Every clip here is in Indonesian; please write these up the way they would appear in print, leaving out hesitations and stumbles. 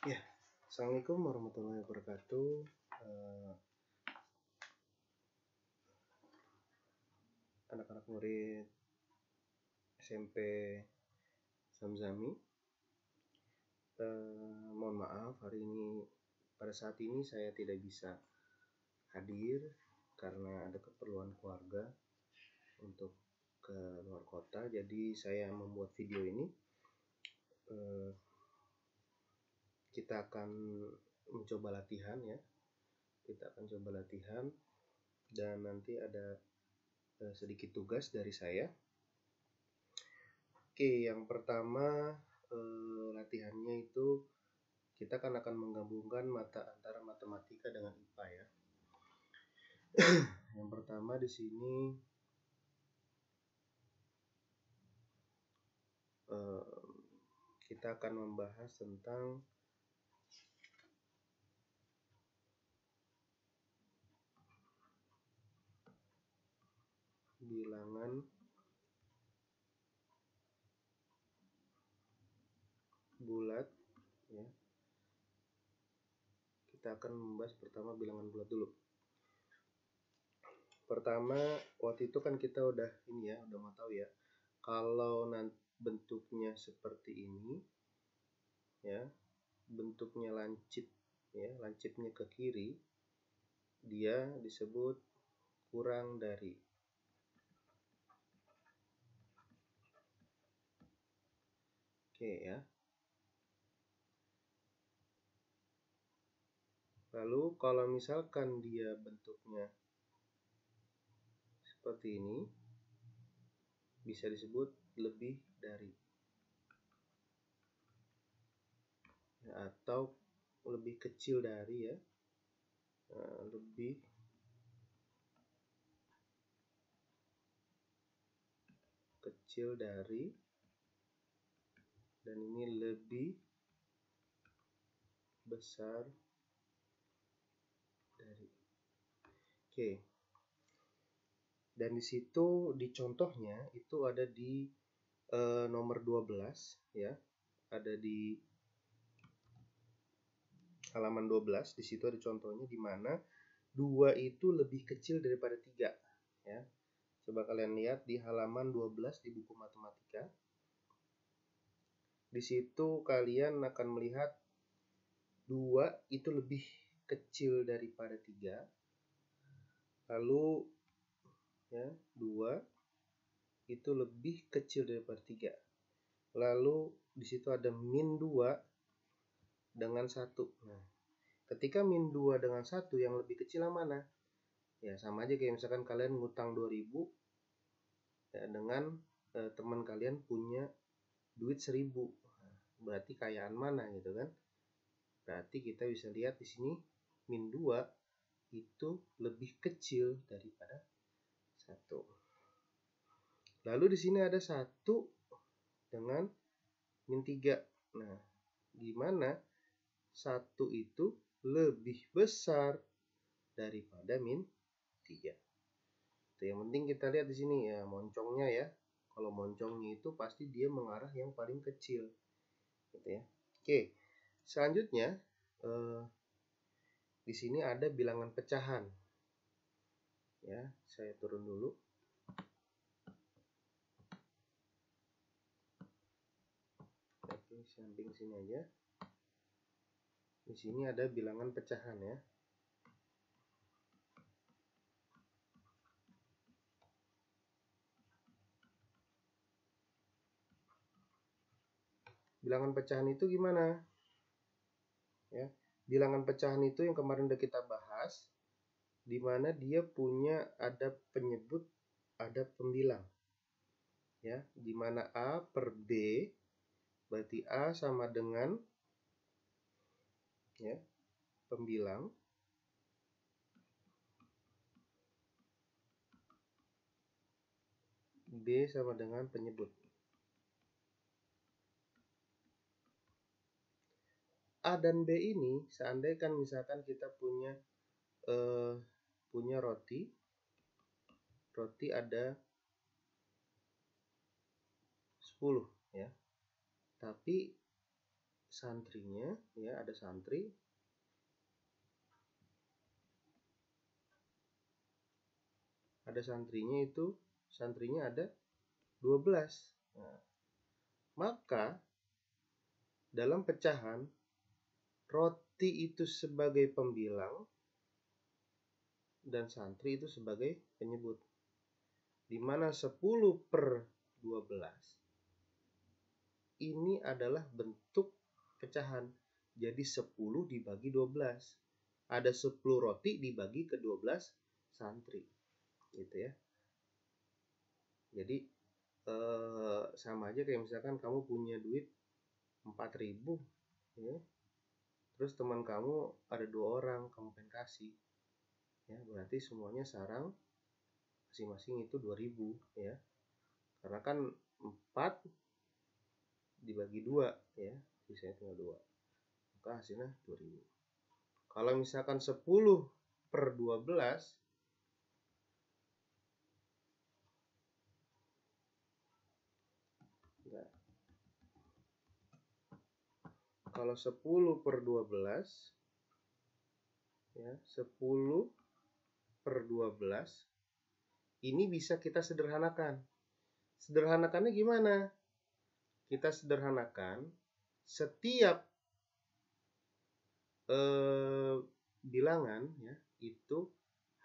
Ya, Assalamualaikum warahmatullahi wabarakatuh. Anak-anak murid SMP Zamzami. Mohon maaf, hari ini pada saat ini saya tidak bisa hadir karena ada keperluan keluarga untuk ke luar kota. Jadi saya membuat video ini. Kita akan mencoba latihan ya. Kita akan coba latihan dan nanti ada sedikit tugas dari saya. Oke, yang pertama latihannya itu kita akan menggabungkan antara matematika dengan IPA ya. Yang pertama di sini kita akan membahas tentang bilangan bulat ya. Kita akan membahas pertama bilangan bulat dulu. Pertama, waktu itu kan kita udah mau tahu ya. Kalau nanti bentuknya seperti ini ya, bentuknya lancip ya, lancipnya ke kiri, dia disebut kurang dari. Oke ya. Lalu kalau misalkan dia bentuknya seperti ini, bisa disebut lebih dari ya, atau lebih kecil dari ya, lebih kecil dari, dan ini lebih besar dari. Oke. Dan di situ di contohnya itu ada di nomor 12 ya. Ada di halaman 12, di situ ada contohnya di mana 2 itu lebih kecil daripada 3 ya. Coba kalian lihat di halaman 12 di buku matematika. Di situ kalian akan melihat 2 itu lebih kecil daripada 3. Lalu ya, 2 itu lebih kecil daripada 3. Lalu di situ ada min 2 dengan 1. Nah, ketika min 2 dengan 1 yang lebih kecil yang mana? Ya sama aja kayak misalkan kalian ngutang 2000 ya, dengan teman kalian punya duit 1000. Nah, berarti kayaan mana gitu kan? Berarti kita bisa lihat di sini min 2 itu lebih kecil daripada 1. Lalu di sini ada 1 dengan min 3. Nah, gimana 1 itu lebih besar daripada min 3. Itu yang penting kita lihat di sini ya, moncongnya ya. Kalau moncongnya itu pasti dia mengarah yang paling kecil. Gitu ya. Oke. Selanjutnya di sini ada bilangan pecahan. Ya, saya turun dulu. Oke, samping sini aja. Di sini ada bilangan pecahan ya. Bilangan pecahan itu gimana? Ya, bilangan pecahan itu yang kemarin udah kita bahas, di mana dia punya ada penyebut, ada pembilang. Ya, di mana A per B berarti A sama dengan ya, pembilang B sama dengan penyebut. A dan B ini seandainya kan misalkan kita punya roti ada 10 ya. Tapi santrinya, ya, ada santri. Ada santrinya itu, santrinya ada 12. Nah, maka dalam pecahan roti itu sebagai pembilang dan santri itu sebagai penyebut. Di mana 10/12 ini adalah bentuk pecahan. Jadi 10 dibagi 12. Ada 10 roti dibagi ke 12 santri. Gitu ya. Jadi sama aja kayak misalkan kamu punya duit 4.000, ya. Terus teman kamu ada 2 orang, kamu pengen kasih, ya, berarti semuanya sarang masing-masing itu 2.000, ya. Karena kan 4 dibagi 2, ya, sisanya tinggal 2. Maka hasilnya 2.000. Kalau misalkan 10/12, nah, kalau 10/12, ya, 10/12 ini bisa kita sederhanakan. Sederhanakannya gimana? Kita sederhanakan setiap bilangan, ya, itu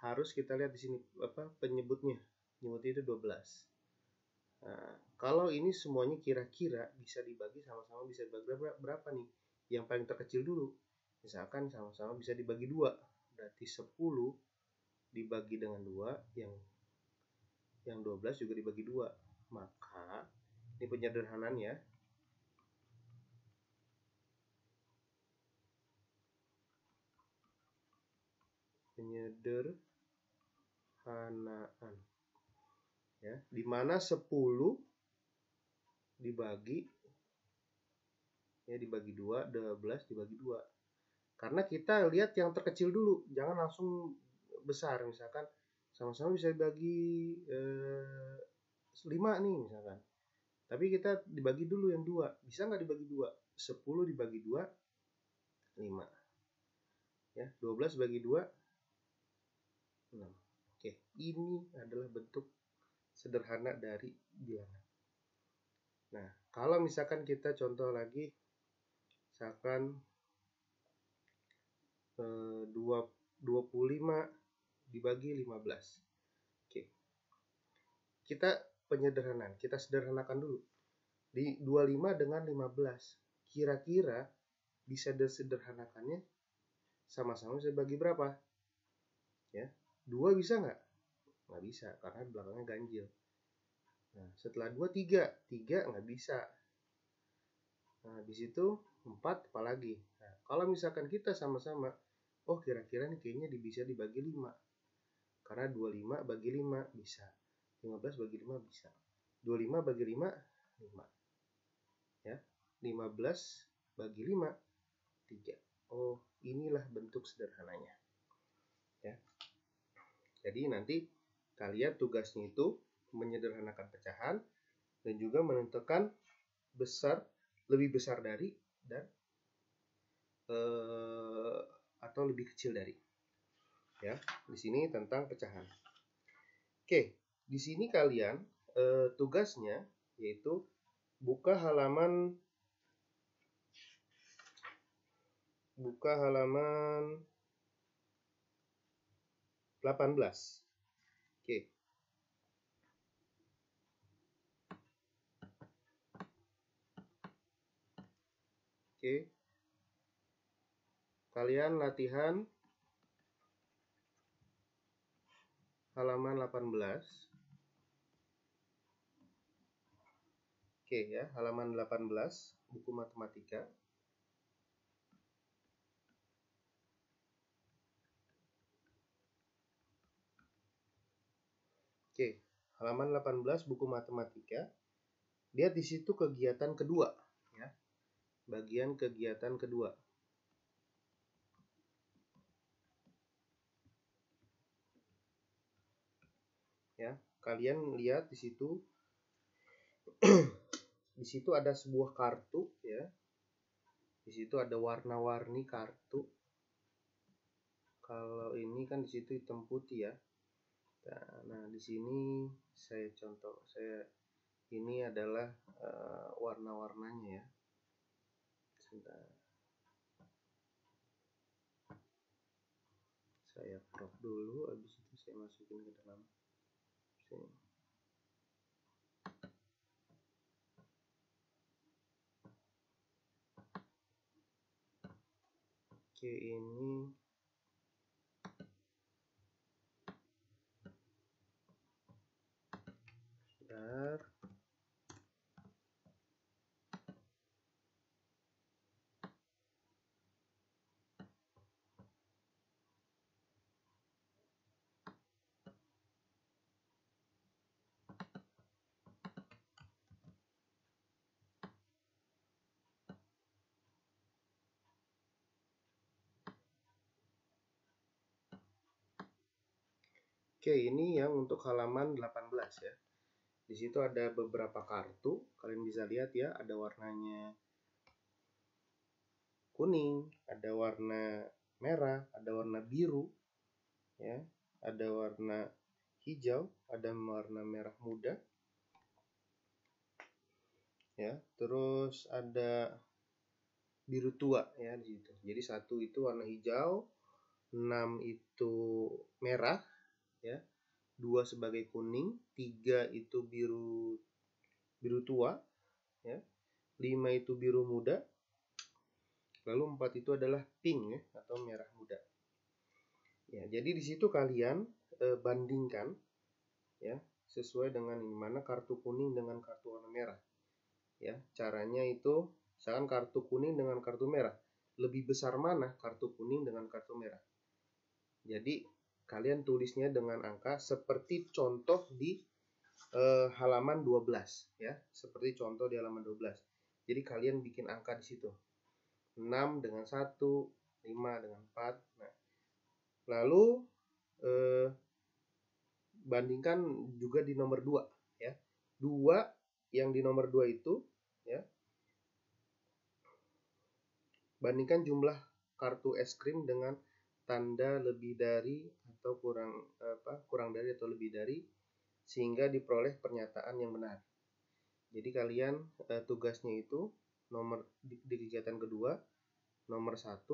harus kita lihat di sini penyebutnya. Penyebutnya itu 12. Nah, kalau ini semuanya kira-kira bisa dibagi sama-sama, bisa dibagi berapa nih? Yang paling terkecil dulu. Misalkan sama-sama bisa dibagi 2. Berarti 10 dibagi dengan 2, yang 12 juga dibagi 2. Maka ini penyederhanaan, ya. Penyederhanaan, ya, dimana 10 dibagi 2, 12 dibagi 2. Karena kita lihat yang terkecil dulu, jangan langsung besar. Misalkan sama-sama bisa dibagi 5 nih misalkan, tapi kita dibagi dulu yang 2. Bisa nggak dibagi 2? 10 dibagi 2, 5, ya. 12 bagi 2, 6. Oke, ini adalah bentuk sederhana dari bilangan. Nah, kalau misalkan kita contoh lagi, misalkan 25 dibagi 15. Oke. Kita penyederhanaan, kita sederhanakan dulu. Di 25 dengan 15. Kira-kira bisa disederhanakannya sama-sama bisa bagi berapa? Ya, 2 bisa nggak? Nggak bisa, karena belakangnya ganjil. Nah, setelah 2, 3. 3 nggak bisa. Nah, di situ 4 apalagi. Nah, kalau misalkan kita sama-sama, oh kira-kira nih kayaknya bisa dibagi 5. Karena 25 bagi 5 bisa. 15 bagi 5 bisa. 25 bagi 5, 5. Ya, 15 bagi 5, 3. Oh, inilah bentuk sederhananya. Ya. Jadi nanti kalian tugasnya itu menyederhanakan pecahan dan juga menentukan lebih besar dari dan atau lebih kecil dari. Ya, di sini tentang pecahan. Oke, di sini kalian tugasnya yaitu buka halaman 18. Oke. Oke. Kalian latihan halaman 18. Oke, ya, halaman 18 buku matematika. Oke, halaman 18 buku matematika. Lihat di situ kegiatan kedua, ya. Bagian kegiatan kedua. Ya, kalian lihat di situ. Di situ ada sebuah kartu, ya. Di situ ada warna-warni kartu. Kalau ini kan di situ hitam putih ya. Nah, di sini saya contoh, ini adalah warna-warnanya ya. Sebentar. Saya crop dulu, habis itu saya masukin ke dalam sini. Oke, ini bentar. Oke, ini yang untuk halaman 18 ya. Di situ ada beberapa kartu, kalian bisa lihat ya, ada warnanya kuning, ada warna merah, ada warna biru, ya, ada warna hijau, ada warna merah muda, ya, terus ada biru tua ya di situ. Jadi 1 itu warna hijau, 6 itu merah, ya, 2 sebagai kuning, 3 itu biru tua, ya, 5 itu biru muda, lalu 4 itu adalah pink ya, atau merah muda. Ya, jadi di situ kalian bandingkan ya sesuai dengan ini, mana kartu kuning dengan kartu warna merah. Ya, caranya itu misalkan kartu kuning dengan kartu merah, lebih besar mana kartu kuning dengan kartu merah. Jadi kalian tulisnya dengan angka seperti contoh di halaman 12 ya, seperti contoh di halaman 12. Jadi kalian bikin angka di situ. 6 dengan 1, 5 dengan 4. Nah, lalu bandingkan juga di nomor 2 ya. 2 yang di nomor 2 itu ya, bandingkan jumlah kartu es krim dengan tanda lebih dari atau kurang dari atau lebih dari, sehingga diperoleh pernyataan yang benar. Jadi kalian tugasnya itu nomor di kegiatan kedua, nomor 1,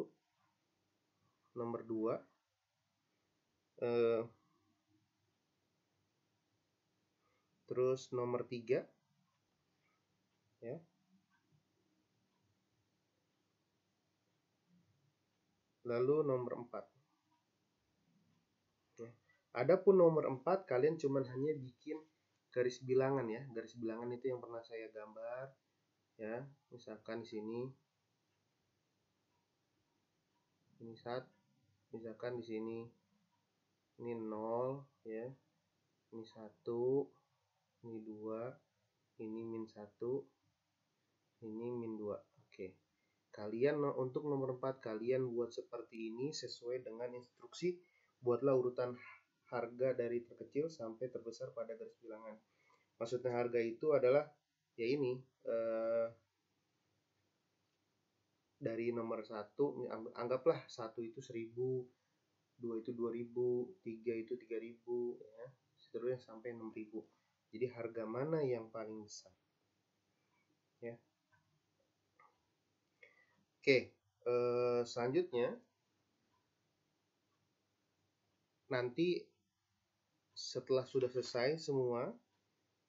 nomor 2, terus nomor 3 ya. Lalu nomor 4. Ya. Adapun nomor 4 kalian cuman hanya bikin garis bilangan ya. Garis bilangan itu yang pernah saya gambar ya. Misalkan di sini ini 1, misalkan di sini ini 0 ya. Ini 1, ini 2, ini -1, ini -2. Oke. Kalian untuk nomor 4 kalian buat seperti ini sesuai dengan instruksi. Buatlah urutan harga dari terkecil sampai terbesar pada garis bilangan. Maksudnya harga itu adalah ya ini dari nomor 1, anggaplah 1 itu 1000, 2 itu 2000, 3 itu 3000 ya, seterusnya sampai 6000. Jadi harga mana yang paling besar ya. Oke, selanjutnya nanti setelah sudah selesai semua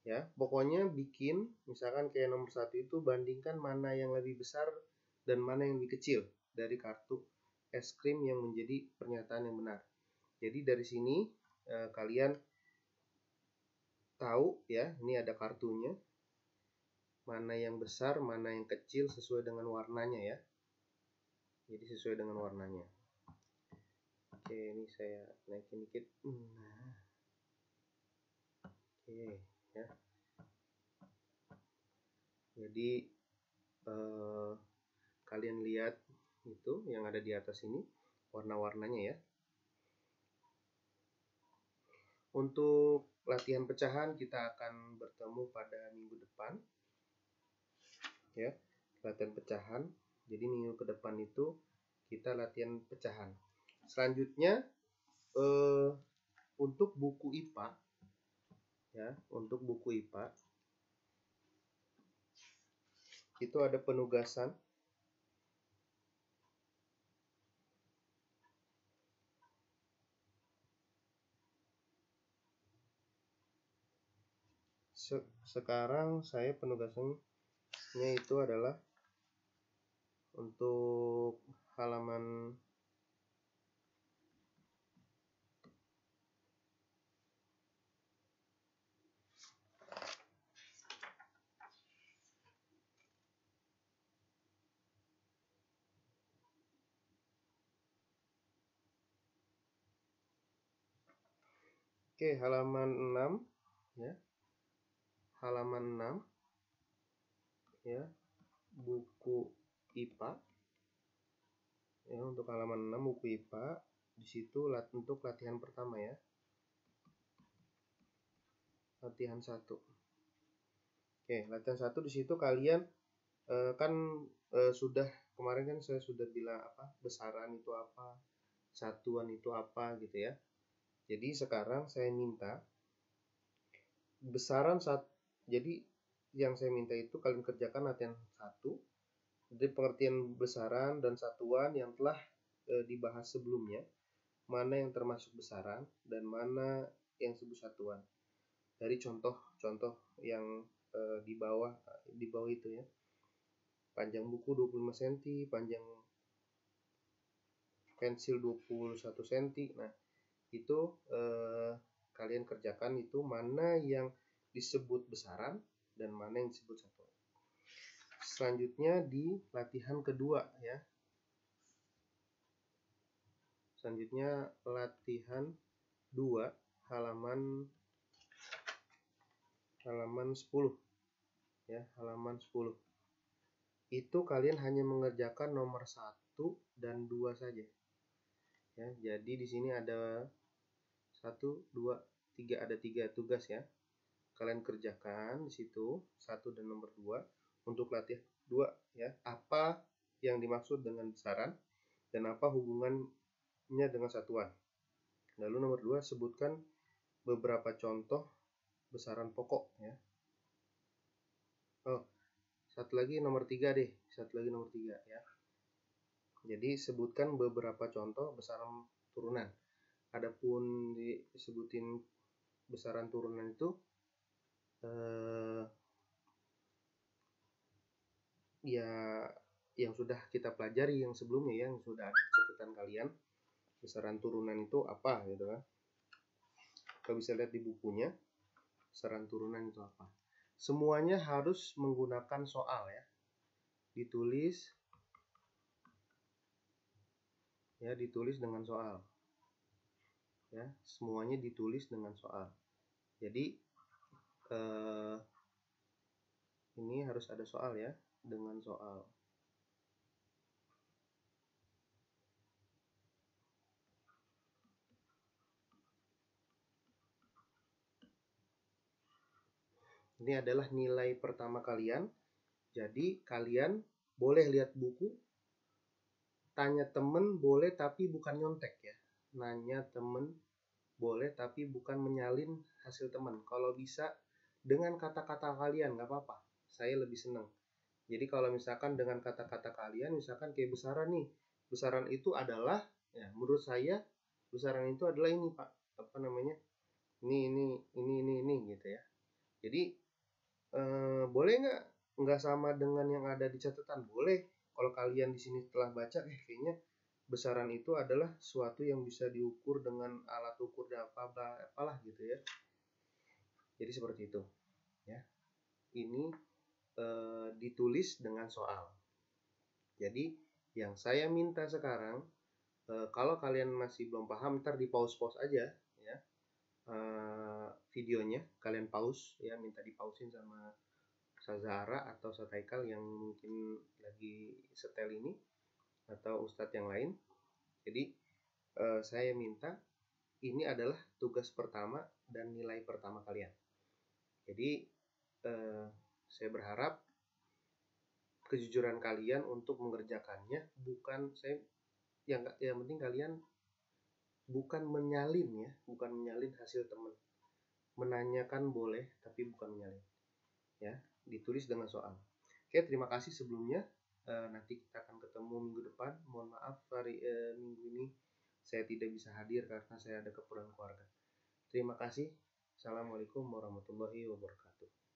ya, pokoknya bikin misalkan kayak nomor 1 itu bandingkan mana yang lebih besar dan mana yang lebih kecil dari kartu es krim yang menjadi pernyataan yang benar. Jadi dari sini kalian tahu ya, ini ada kartunya, mana yang besar, mana yang kecil sesuai dengan warnanya ya. Jadi sesuai dengan warnanya. Oke, ini saya naikin dikit. Nah, oke ya. Jadi kalian lihat itu yang ada di atas ini warna-warnanya ya. Untuk latihan pecahan kita akan bertemu pada minggu depan ya, latihan pecahan. Jadi minggu ke depan itu kita latihan pecahan. Selanjutnya untuk buku IPA ya, untuk buku IPA itu ada penugasan sekarang saya penugasannya itu adalah untuk halaman halaman 6 ya. Halaman 6 ya, buku IPA ya, untuk halaman 6 buku IPA. Di situ untuk latihan pertama ya, latihan 1. Latihan 1 di situ kalian sudah kemarin kan saya sudah bilang apa besaran itu apa, satuan itu apa gitu ya. Jadi sekarang saya minta besaran jadi yang saya minta itu kalian kerjakan latihan 1. Jadi pengertian besaran dan satuan yang telah dibahas sebelumnya, mana yang termasuk besaran dan mana yang disebut satuan. Dari contoh-contoh yang di bawah itu ya. Panjang buku 25 cm, panjang pensil 21 cm. Nah, itu kalian kerjakan itu mana yang disebut besaran dan mana yang disebut satuan. Selanjutnya di latihan kedua ya. Selanjutnya latihan 2 halaman 10 ya, halaman 10. Itu kalian hanya mengerjakan nomor 1 dan 2 saja. Ya, jadi di sini ada 1 2 3, ada 3 tugas ya. Kalian kerjakan di situ 1 dan nomor 2 untuk latihan 2 ya. Apa yang dimaksud dengan besaran dan apa hubungannya dengan satuan. Lalu nomor 2 sebutkan beberapa contoh besaran pokok ya. Satu lagi nomor 3 deh. Satu lagi nomor 3 ya. Jadi sebutkan beberapa contoh besaran turunan. Adapun disebutin besaran turunan itu ya yang sudah kita pelajari yang sebelumnya ya, yang sudah ada di catatan kalian. Besaran turunan itu apa gitu kan. Kita bisa lihat di bukunya besaran turunan itu apa. Semuanya harus menggunakan soal ya. Ditulis dengan soal. Ya, semuanya ditulis dengan soal. Jadi ini harus ada soal ya, dengan soal. Ini adalah nilai pertama kalian. Jadi kalian boleh lihat buku, tanya temen boleh tapi bukan nyontek ya. Nanya temen boleh tapi bukan menyalin hasil temen. Kalau bisa dengan kata-kata kalian nggak apa-apa. Saya lebih senang. Jadi kalau misalkan dengan kata-kata kalian, misalkan kayak besaran nih, besaran itu adalah ya menurut saya besaran itu adalah ini Pak, apa namanya? Ini gitu ya. Jadi boleh nggak sama dengan yang ada di catatan? Boleh. Kalau kalian di sini telah baca, kayaknya besaran itu adalah suatu yang bisa diukur dengan alat ukur dan apalah gitu ya. Jadi seperti itu ya. Ini ditulis dengan soal. Jadi yang saya minta sekarang, kalau kalian masih belum paham, ntar di pause aja ya videonya. Kalian pause ya, minta dipausin sama Sazara atau Sataikal yang mungkin lagi setel ini, atau Ustadz yang lain. Jadi saya minta ini adalah tugas pertama dan nilai pertama kalian. Jadi saya berharap kejujuran kalian untuk mengerjakannya. Bukan saya yang penting kalian bukan menyalin hasil teman. Menanyakan boleh, tapi bukan menyalin. Ya, ditulis dengan soal. Oke, terima kasih sebelumnya. Nanti kita akan ketemu minggu depan. Mohon maaf minggu ini saya tidak bisa hadir karena saya ada keperluan keluarga. Terima kasih. Assalamualaikum warahmatullahi wabarakatuh.